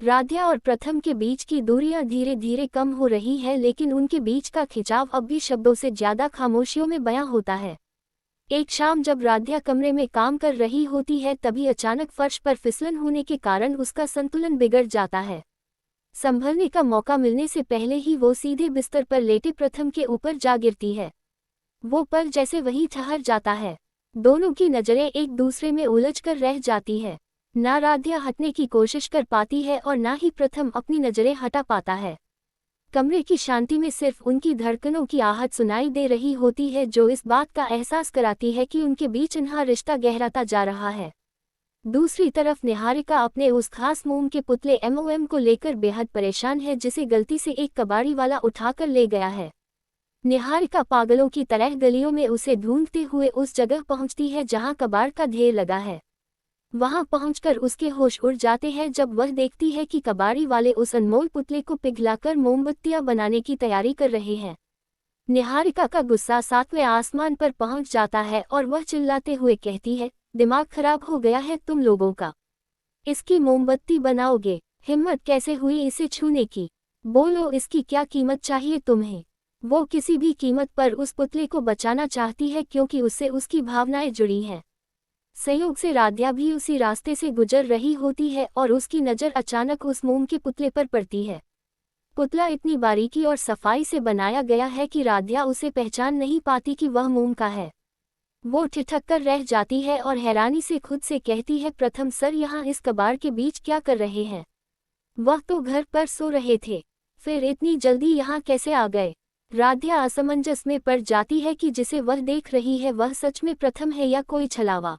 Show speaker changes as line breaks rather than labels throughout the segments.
राध्या और प्रथम के बीच की दूरियां धीरे धीरे कम हो रही है, लेकिन उनके बीच का खिंचाव अब भी शब्दों से ज्यादा खामोशियों में बयां होता है। एक शाम जब राध्या कमरे में काम कर रही होती है, तभी अचानक फर्श पर फिसलन होने के कारण उसका संतुलन बिगड़ जाता है। संभलने का मौका मिलने से पहले ही वो सीधे बिस्तर पर लेटे प्रथम के ऊपर जा गिरती है। वो पल जैसे वहीं ठहर जाता है। दोनों की नजरें एक दूसरे में उलझकर रह जाती है। ना राध्या हटने की कोशिश कर पाती है और ना ही प्रथम अपनी नजरें हटा पाता है। कमरे की शांति में सिर्फ उनकी धड़कनों की आहट सुनाई दे रही होती है, जो इस बात का एहसास कराती है कि उनके बीच अनहा रिश्ता गहराता जा रहा है। दूसरी तरफ निहारिका अपने उस खास मोम के पुतले एमओएम को लेकर बेहद परेशान है, जिसे गलती से एक कबाड़ी वाला उठाकर ले गया है। निहारिका पागलों की तरह गलियों में उसे ढूंढते हुए उस जगह पहुंचती है जहां कबाड़ का ढेर लगा है। वहां पहुंचकर उसके होश उड़ जाते हैं जब वह देखती है कि कबाड़ी वाले उस अनमोल पुतले को पिघलाकर मोमबत्तियां बनाने की तैयारी कर रहे हैं। निहारिका का गुस्सा सातवें आसमान पर पहुंच जाता है और वह चिल्लाते हुए कहती है, दिमाग खराब हो गया है तुम लोगों का? इसकी मोमबत्ती बनाओगे? हिम्मत कैसे हुई इसे छूने की? बोलो, इसकी क्या कीमत चाहिए तुम्हें? वो किसी भी कीमत पर उस पुतले को बचाना चाहती है, क्योंकि उससे उसकी भावनाएं जुड़ी हैं। संयोग से राध्या भी उसी रास्ते से गुजर रही होती है और उसकी नज़र अचानक उस मोम के पुतले पर पड़ती है। पुतला इतनी बारीकी और सफाई से बनाया गया है कि राध्या उसे पहचान नहीं पाती कि वह मोम का है। वो ठिठक कर रह जाती है और हैरानी से खुद से कहती है, प्रथम सर यहाँ इस कबाड़ के बीच क्या कर रहे हैं? वह तो घर पर सो रहे थे, फिर इतनी जल्दी यहाँ कैसे आ गए? राध्या असमंजस में पड़ जाती है कि जिसे वह देख रही है वह सच में प्रथम है या कोई छलावा।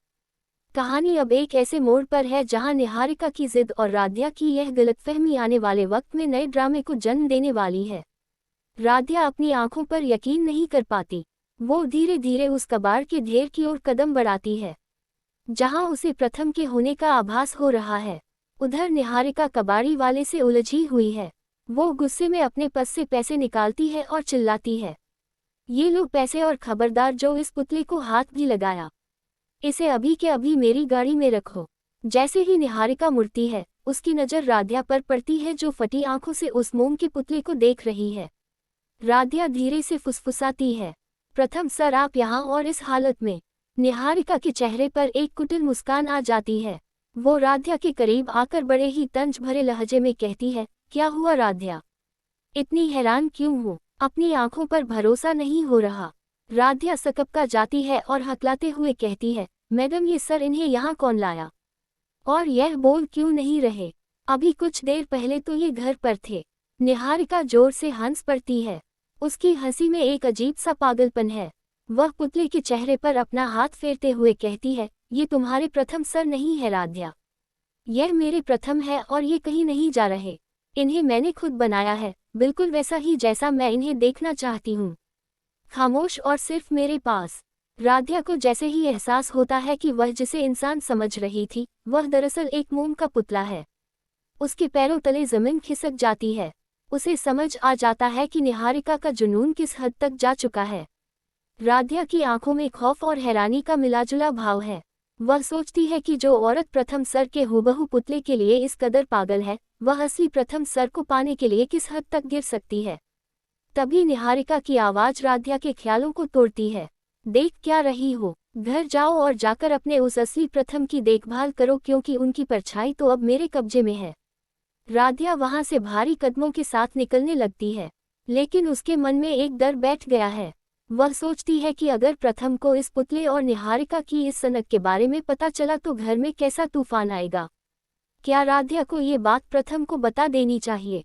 कहानी अब एक ऐसे मोड़ पर है जहां निहारिका की जिद और राध्या की यह गलतफहमी आने वाले वक्त में नए ड्रामे को जन्म देने वाली है। राध्या अपनी आंखों पर यकीन नहीं कर पाती। वो धीरे धीरे उस कबाड़ के ढेर की ओर कदम बढ़ाती है जहां उसे प्रथम के होने का आभास हो रहा है। उधर निहारिका कबाड़ी वाले से उलझी हुई है। वो गुस्से में अपने पर्स से पैसे निकालती है और चिल्लाती है, ये लो पैसे, और खबरदार जो इस पुतले को हाथ भी लगाया, इसे अभी के अभी मेरी गाड़ी में रखो। जैसे ही निहारिका मुड़ती है, उसकी नज़र राध्या पर पड़ती है, जो फटी आंखों से उस मोम के पुतले को देख रही है। राध्या धीरे से फुसफुसाती है, प्रथम सर आप यहाँ और इस हालत में? निहारिका के चेहरे पर एक कुटिल मुस्कान आ जाती है। वो राध्या के करीब आकर बड़े ही तंज भरे लहजे में कहती है, क्या हुआ राध्या? इतनी हैरान क्यों हो? अपनी आंखों पर भरोसा नहीं हो रहा? राध्या सकपका जाती है और हकलाते हुए कहती है, मैडम ये सर इन्हें यहाँ कौन लाया? और यह बोल क्यों नहीं रहे? अभी कुछ देर पहले तो ये घर पर थे। निहारिका जोर से हंस पड़ती है। उसकी हंसी में एक अजीब सा पागलपन है। वह पुतले के चेहरे पर अपना हाथ फेरते हुए कहती है, ये तुम्हारे प्रथम सर नहीं है राध्या, यह मेरे प्रथम है और ये कहीं नहीं जा रहे। इन्हें मैंने खुद बनाया है, बिल्कुल वैसा ही जैसा मैं इन्हें देखना चाहती हूँ। खामोश और सिर्फ मेरे पास। राध्या को जैसे ही एहसास होता है कि वह जिसे इंसान समझ रही थी, वह दरअसल एक मोम का पुतला है, उसके पैरों तले जमीन खिसक जाती है। उसे समझ आ जाता है कि निहारिका का जुनून किस हद तक जा चुका है। राध्या की आंखों में खौफ और हैरानी का मिलाजुला भाव है। वह सोचती है कि जो औरत प्रथम सर के हूबहू पुतले के लिए इस कदर पागल है, वह असली प्रथम सर को पाने के लिए किस हद तक गिर सकती है। तभी निहारिका की आवाज राध्या के ख्यालों को तोड़ती है, देख क्या रही हो? घर जाओ और जाकर अपने उस असली प्रथम की देखभाल करो, क्योंकि उनकी परछाई तो अब मेरे कब्जे में है। राध्या वहां से भारी कदमों के साथ निकलने लगती है, लेकिन उसके मन में एक डर बैठ गया है। वह सोचती है कि अगर प्रथम को इस पुतले और निहारिका की इस सनक के बारे में पता चला तो घर में कैसा तूफान आएगा। क्या राध्या को ये बात प्रथम को बता देनी चाहिए?